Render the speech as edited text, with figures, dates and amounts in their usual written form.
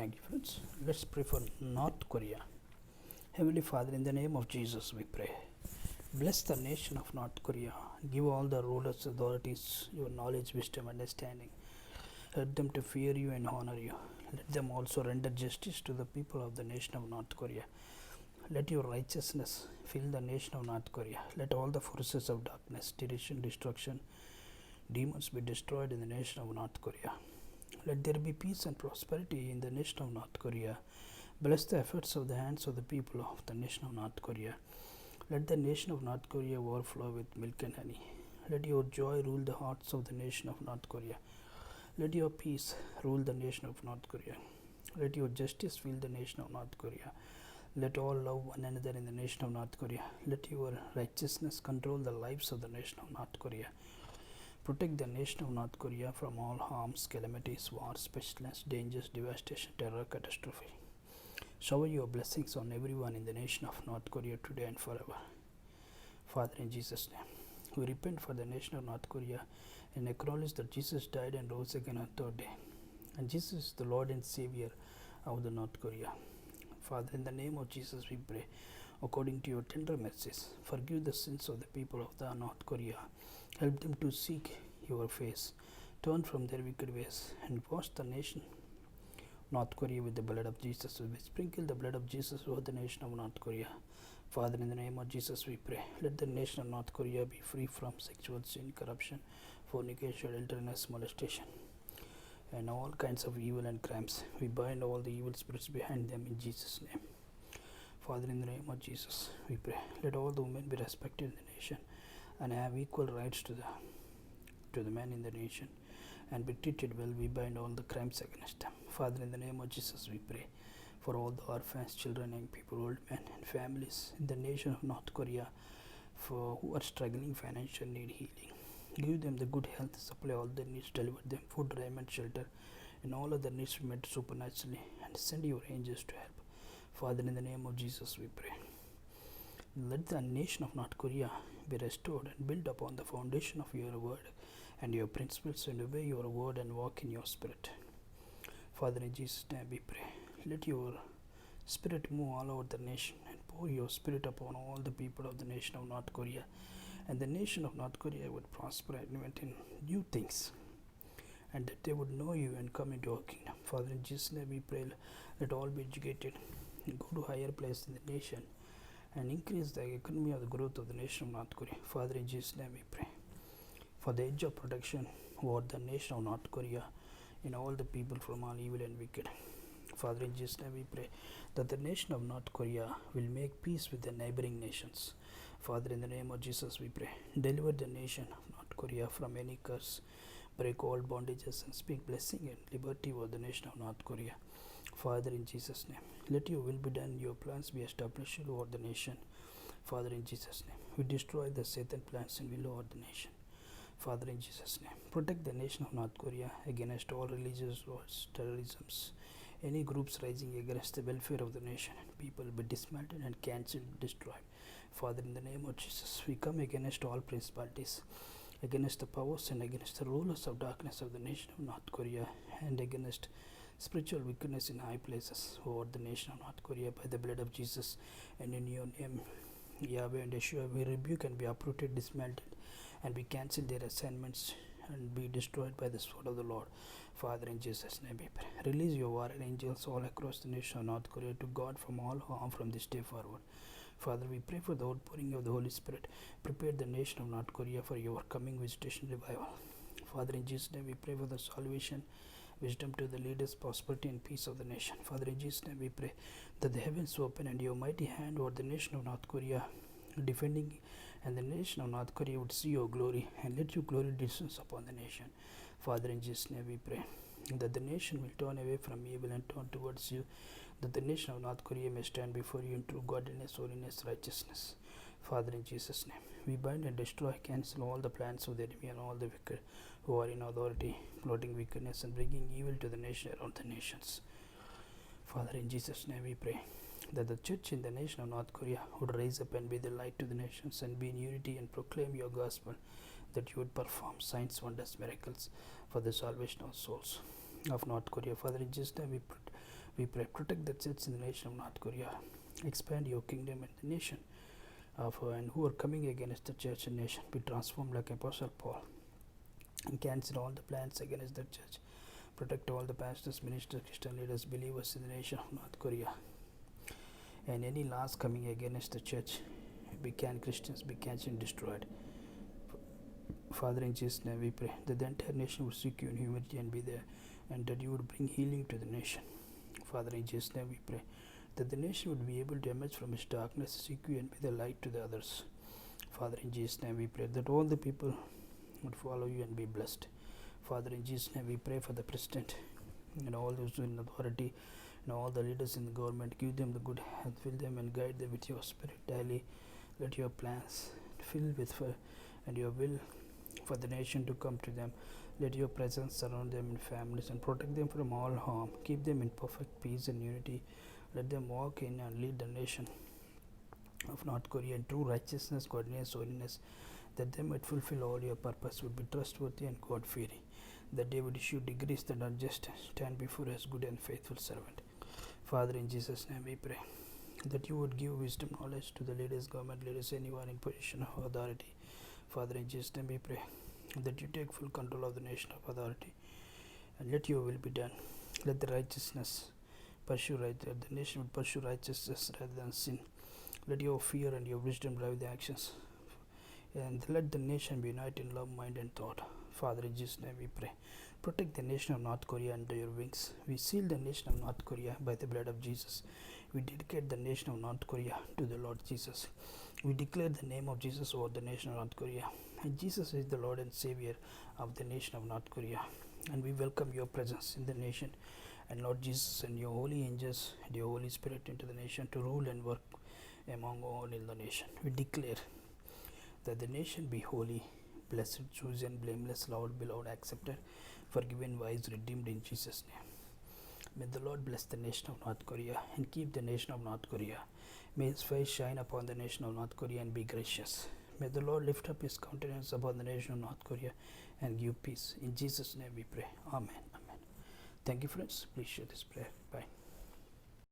Thank you, friends. Let's pray for North Korea. Heavenly Father, in the name of Jesus, we pray. Bless the nation of North Korea. Give all the rulers, authorities, your knowledge, wisdom, understanding. Help them to fear you and honor you. Let them also render justice to the people of the nation of North Korea. Let your righteousness fill the nation of North Korea. Let all the forces of darkness, derision, destruction, demons be destroyed in the nation of North Korea. Let there be peace and prosperity in the nation of North Korea. Bless the efforts of the hands of the people of the nation of North Korea. Let the nation of North Korea overflow with milk and honey. Let your joy rule the hearts of the nation of North Korea. Let your peace rule the nation of North Korea. Let your justice fill the nation of North Korea. Let all love one another in the nation of North Korea. Let your righteousness control the lives of the nation of North Korea. Protect the nation of North Korea from all harms, calamities, wars, pestilence, dangers, devastation, terror, catastrophe. Shower your blessings on everyone in the nation of North Korea today and forever. Father, in Jesus' name, we repent for the nation of North Korea and acknowledge that Jesus died and rose again on the third day. And Jesus is the Lord and Savior of the North Korea. Father, in the name of Jesus, we pray, according to your tender mercies, forgive the sins of the people of the North Korea. Help them to seek your face, turn from their wicked ways, and wash the nation North Korea with the blood of Jesus. We sprinkle the blood of Jesus over the nation of North Korea. Father, in the name of Jesus, we pray. Let the nation of North Korea be free from sexual sin, corruption, fornication, adultery, molestation, and all kinds of evil and crimes. We bind all the evil spirits behind them in Jesus' name. Father, in the name of Jesus, we pray. Let all the women be respected in the nation and have equal rights to the men in the nation and be treated well. We bind all the crimes against them. Father, in the name of Jesus, we pray for all the orphans, children, young people, old men, and families in the nation of North Korea for who are struggling financial need healing. Give them the good health, supply all their needs, deliver them food, raiment, shelter, and all other needs be met supernaturally, and send your angels to help. Father, in the name of Jesus, we pray. Let the nation of North Korea be restored and built upon the foundation of your word and your principles, and obey your word and walk in your spirit. Father, in Jesus' name we pray. Let your spirit move all over the nation and pour your spirit upon all the people of the nation of North Korea. And the nation of North Korea would prosper and invent in new things, and that they would know you and come into our kingdom. Father, in Jesus' name we pray. Let all be educated and go to higher place in the nation and increase the economy of the growth of the nation of North Korea. Father, in Jesus' name we pray. For the edge of protection over the nation of North Korea and all the people from all evil and wicked. Father, in Jesus' name we pray that the nation of North Korea will make peace with the neighboring nations. Father, in the name of Jesus we pray. Deliver the nation of North Korea from any curse. Break all bondages and speak blessing and liberty over the nation of North Korea. Father, in Jesus' name, let your will be done, your plans be established over the nation. Father, in Jesus' name, we destroy the Satan plans and will over the nation. Father, in Jesus' name, protect the nation of North Korea against all religious wars, terrorisms, any groups rising against the welfare of the nation and people be dismantled and cancelled, destroyed. Father, in the name of Jesus, we come against all principalities, against the powers and against the rulers of darkness of the nation of North Korea, and against spiritual wickedness in high places over the nation of North Korea by the blood of Jesus. And in your name, Yahweh and Yeshua, we rebuke and be uprooted, dismantled, and we cancel their assignments and be destroyed by the sword of the Lord. Father, in Jesus' name we pray. Release your warrior angels all across the nation of North Korea to guard from all harm from this day forward. Father, we pray for the outpouring of the Holy Spirit. Prepare the nation of North Korea for your coming visitation revival. Father, in Jesus' name we pray for the salvation, wisdom to the leaders, prosperity and peace of the nation. Father, in Jesus' name we pray that the heavens open and your mighty hand over the nation of North Korea defending, and the nation of North Korea would see your glory and let your glory descend upon the nation. Father, in Jesus' name we pray that the nation will turn away from evil and turn towards you, that the nation of North Korea may stand before you in true godliness, holiness, righteousness. Father, in Jesus' name, we bind and destroy, cancel all the plans of the enemy and all the wicked who are in authority, plotting wickedness and bringing evil to the nation around the nations. Father, in Jesus' name we pray that the church in the nation of North Korea would rise up and be the light to the nations and be in unity and proclaim your gospel, that you would perform signs, wonders, miracles for the salvation of souls of North Korea. Father, in Jesus' name we pray. Protect the church in the nation of North Korea. Expand your kingdom in the nation of and who are coming against the church and nation. Be transformed like Apostle Paul and cancel all the plans against the church. Protect all the pastors, ministers, Christian leaders, believers in the nation of North Korea. And any laws coming against the church, Christians be catched and destroyed. Father, in Jesus' name we pray that the entire nation would seek you in humility and be there, and that you would bring healing to the nation. Father, in Jesus' name we pray that the nation would be able to emerge from its darkness, seek you, and be the light to the others. Father, in Jesus' name we pray that all the people would follow you and be blessed. Father, in Jesus' name we pray for the president and all those in authority and all the leaders in the government. Give them the good health, fill them and guide them with your spirit daily. Let your plans fill with fire and your will for the nation to come to them. Let your presence surround them in families and protect them from all harm. Keep them in perfect peace and unity. Let them walk in and lead the nation of North Korea in true righteousness, godliness, holiness, that they might fulfill all your purpose, would be trustworthy and God-fearing, that they would issue degrees that are just, stand before us good and faithful servant. Father, in Jesus' name we pray that you would give wisdom, knowledge to the leaders, government leaders, anyone in position of authority. Father, in Jesus' name we pray that you take full control of the nation of authority and let your will be done. Let the righteousness pursue right, that the nation would pursue righteousness rather than sin. Let your fear and your wisdom drive the actions, and let the nation be united in love, mind, and thought. Father, in Jesus' name we pray. Protect the nation of North Korea under your wings. We seal the nation of North Korea by the blood of Jesus. We dedicate the nation of North Korea to the Lord Jesus. We declare the name of Jesus over the nation of North Korea. And Jesus is the Lord and Savior of the nation of North Korea. And we welcome your presence in the nation. And Lord Jesus, and your holy angels and your Holy Spirit into the nation to rule and work among all in the nation. We declare that the nation be holy, blessed, chosen, blameless, loved, beloved, accepted, forgiven, wise, redeemed in Jesus' name. May the Lord bless the nation of North Korea and keep the nation of North Korea. May his face shine upon the nation of North Korea and be gracious. May the Lord lift up his countenance upon the nation of North Korea and give peace. In Jesus' name we pray. Amen. Amen. Thank you, friends. Please share this prayer. Bye.